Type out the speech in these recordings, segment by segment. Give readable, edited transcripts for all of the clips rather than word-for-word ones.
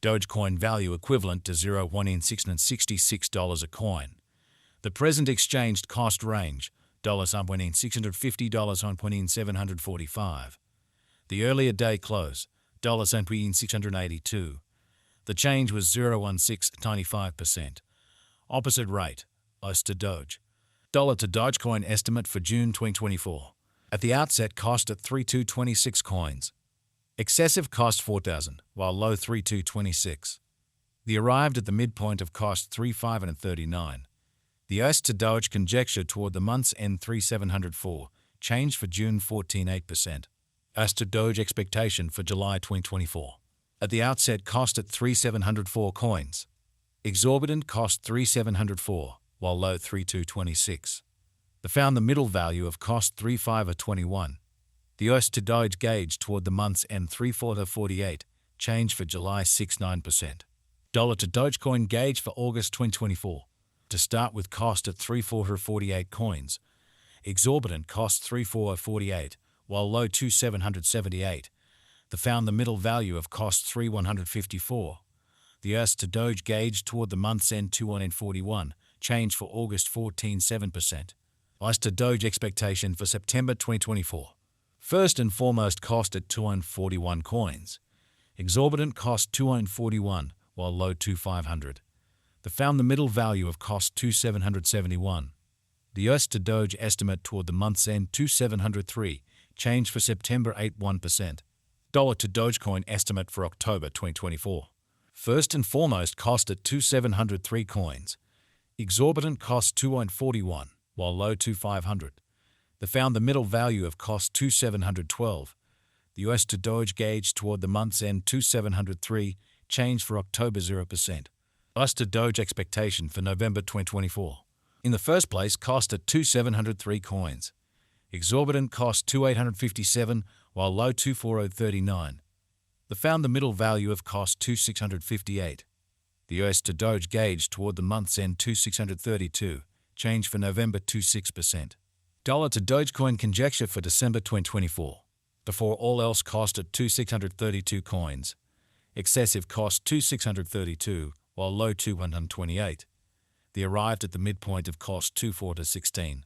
Dogecoin value equivalent to $0.166 a coin. The present exchanged cost range $1.650 $1.745. The earlier day close $1.682. The change was 0.1695%. Opposite rate US to Doge. Dollar to Dogecoin estimate for June 2024. At the outset, cost at 3226 coins. Excessive cost 4,000, while low 3226. The arrived at the midpoint of cost 3539. The US to Doge conjecture toward the month's end 3704. Change for June 14.8%. US to Doge expectation for July 2024. At the outset, cost at 3704 coins. Exorbitant cost 3704, while low 3226. The found the middle value of cost 3521. The US to Doge gauge toward the month's end 3448. Change for July 6.9%. Dollar to Dogecoin gauge for August 2024. To start with, cost at 3448 coins. Exorbitant cost 3448, while low 2778. The found the middle value of cost 3154. The US to Doge gauge toward the month's end 2141. Change for August 14.7%. US to Doge expectation for September 2024. First and foremost, cost at 241 coins. Exorbitant cost 241, while low 2500. The found the middle value of cost 2771. The US to Doge estimate toward the month's end 2703. Change for September 8.1%. Dollar to Dogecoin estimate for October 2024. First and foremost, cost at 2703 coins. Exorbitant cost 241, while low 2500. The found the middle value of cost 2712. The US to Doge gauge toward the month's end 2703. Change for October 0%. US to Doge expectation for November 2024. In the first place, cost at 2703 coins. Exorbitant cost 2857, while low 24039. The found the middle value of cost 2658. The US to Doge gauge toward the month's end 2632. Change for November 26%. Dollar to Dogecoin conjecture for December 2024. Before all else, cost at 2632 coins. Excessive cost 2632, while low 2128. The arrived at the midpoint of cost 2416.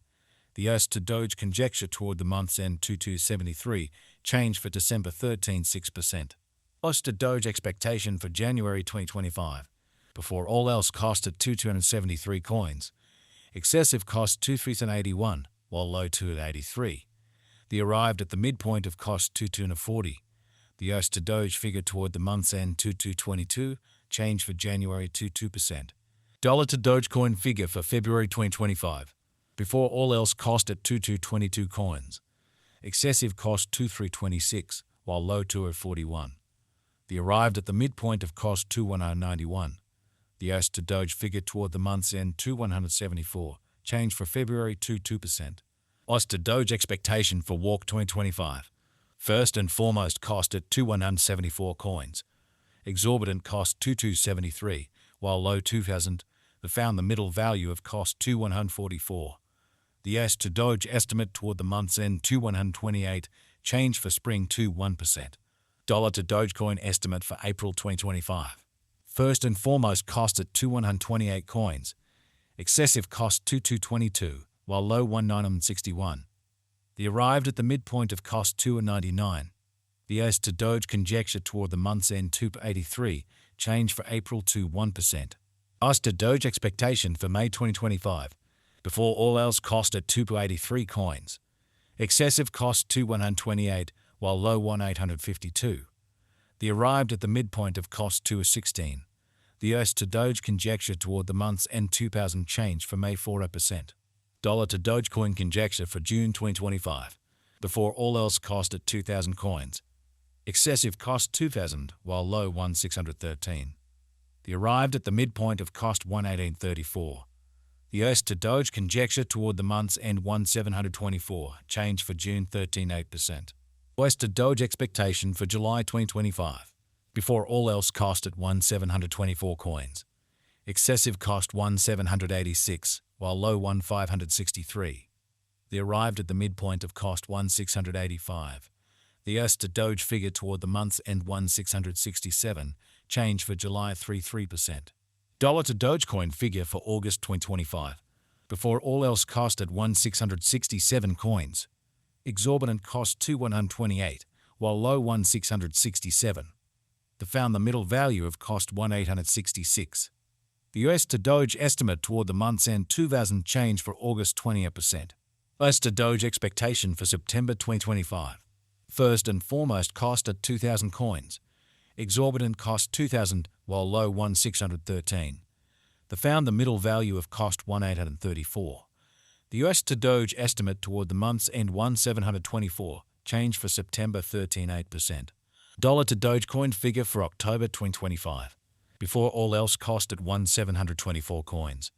The US to Doge conjecture toward the month's end 2273. Change for December 13.6%. US to Doge expectation for January 2025. Before all else, cost at 2273 coins. Excessive cost 2381, while low 283. The arrived at the midpoint of cost 2240. The US to Doge figure toward the month's end 2222. Change for January 22%. Dollar to Dogecoin figure for February 2025. Before all else, cost at 2222 coins. Excessive cost 2326, while low 2041. The arrived at the midpoint of cost 21091. The US to Doge figure toward the month's end 2174. Change for February 22%. US to Doge expectation for Walk 2025. First and foremost, cost at 2174 coins. Exorbitant cost 2273, while low 2000. The found the middle value of cost 2144. The US to Doge estimate toward the month's end 2128. Change for spring 21%. Dollar to Dogecoin estimate for April 2025. First and foremost, cost at 2128 coins. Excessive cost 2222, while low 1961. The arrived at the midpoint of cost 299. The US to Doge conjecture toward the month's end 283. Change for April 1%. US to Doge expectation for May 2025. Before all else, cost at 283 coins. Excessive cost 2128, while low 1852. The arrived at the midpoint of cost 216. The US to Doge conjecture toward the month's end 2000. Change for May 4%. Dollar to Dogecoin conjecture for June 2025. Before all else, cost at 2000 coins. Excessive cost 2000, while low 1613. The arrived at the midpoint of cost 11834. The US to Doge conjecture toward the month's end 1724. Change for June 13.8%. US to Doge expectation for July 2025. Before all else, cost at 1724 coins. Excessive cost 1786, while low 1563. The arrived at the midpoint of cost 1685. The US to Doge figure toward the month's end 1667. change for July 33%. Dollar to Dogecoin figure for August 2025. Before all else cost at 1,667 coins. Exorbitant cost 2,128, while low 1,667. The found the middle value of cost 1,866. The US to Doge estimate toward the month's end 2,000 change for August 20%. US to Doge expectation for September 2025. First and foremost cost at 2,000 coins. Exorbitant cost 2,000, while low 1,613. The found the middle value of cost 1,834. The US to Doge estimate toward the month's end 1,724, change for September 13.8%. Dollar to Dogecoin figure for October 2025. Before all else cost at 1,724 coins.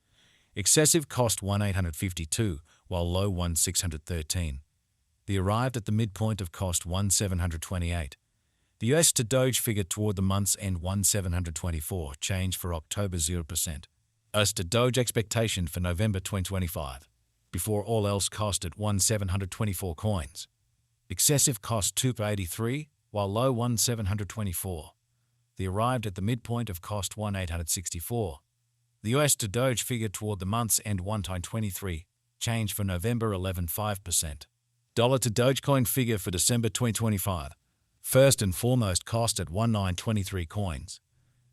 Excessive cost 1,852, while low 1,613. The arrived at the midpoint of cost 1,728. The US to Doge figure toward the month's end 1,724, change for October 0%. US to Doge expectation for November 2025. Before all else cost at 1,724 coins. Excessive cost 283, while low 1,724. The arrived at the midpoint of cost 1,864. The US to Doge figure toward the month's end 1,923, change for November 11.5%. Dollar to Dogecoin figure for December 2025. First and foremost cost at 1,923 coins.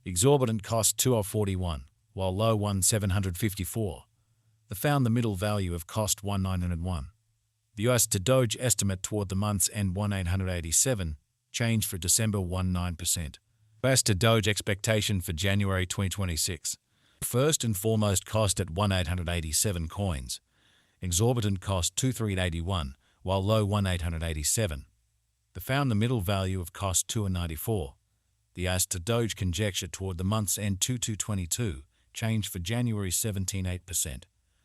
Exorbitant cost 2,041, while low 1,754. The found the middle value of cost 1,901. The US to Doge estimate toward the month's end 1,887, change for December 1.9%. US to Doge expectation for January 2026. First and foremost cost at 1,887 coins. Exorbitant cost 2,381, while low 1,887. The found the middle value of cost 2,094. The US to Doge conjecture toward the month's end 2,222, change for January 17.8%.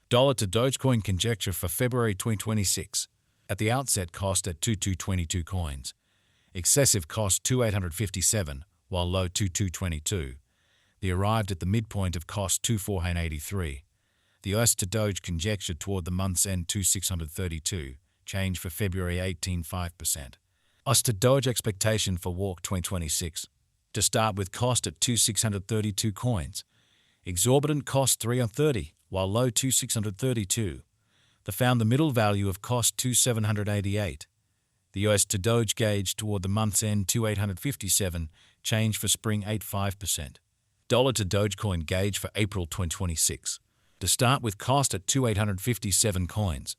Dollar to Dogecoin conjecture for February 2026. At the outset cost at 2,222 coins. Excessive cost 2,857, while low 2,222. The arrived at the midpoint of cost 2,483. The US to Doge conjecture toward the month's end 2,632, change for February 18.5%. US to Doge expectation for Walk 2026. To start with cost at 2,632 coins. Exorbitant cost 330, while low 2,632. The found the middle value of cost 2,788. The US to Doge gauge toward the month's end 2,857, change for spring 8.5%. Dollar to Dogecoin gauge for April 2026. To start with cost at 2,857 coins.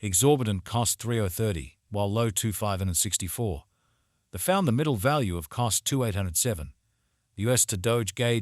Exorbitant cost 3,030, while low 2,564. The found the middle value of cost 2,807. The US to Doge gauge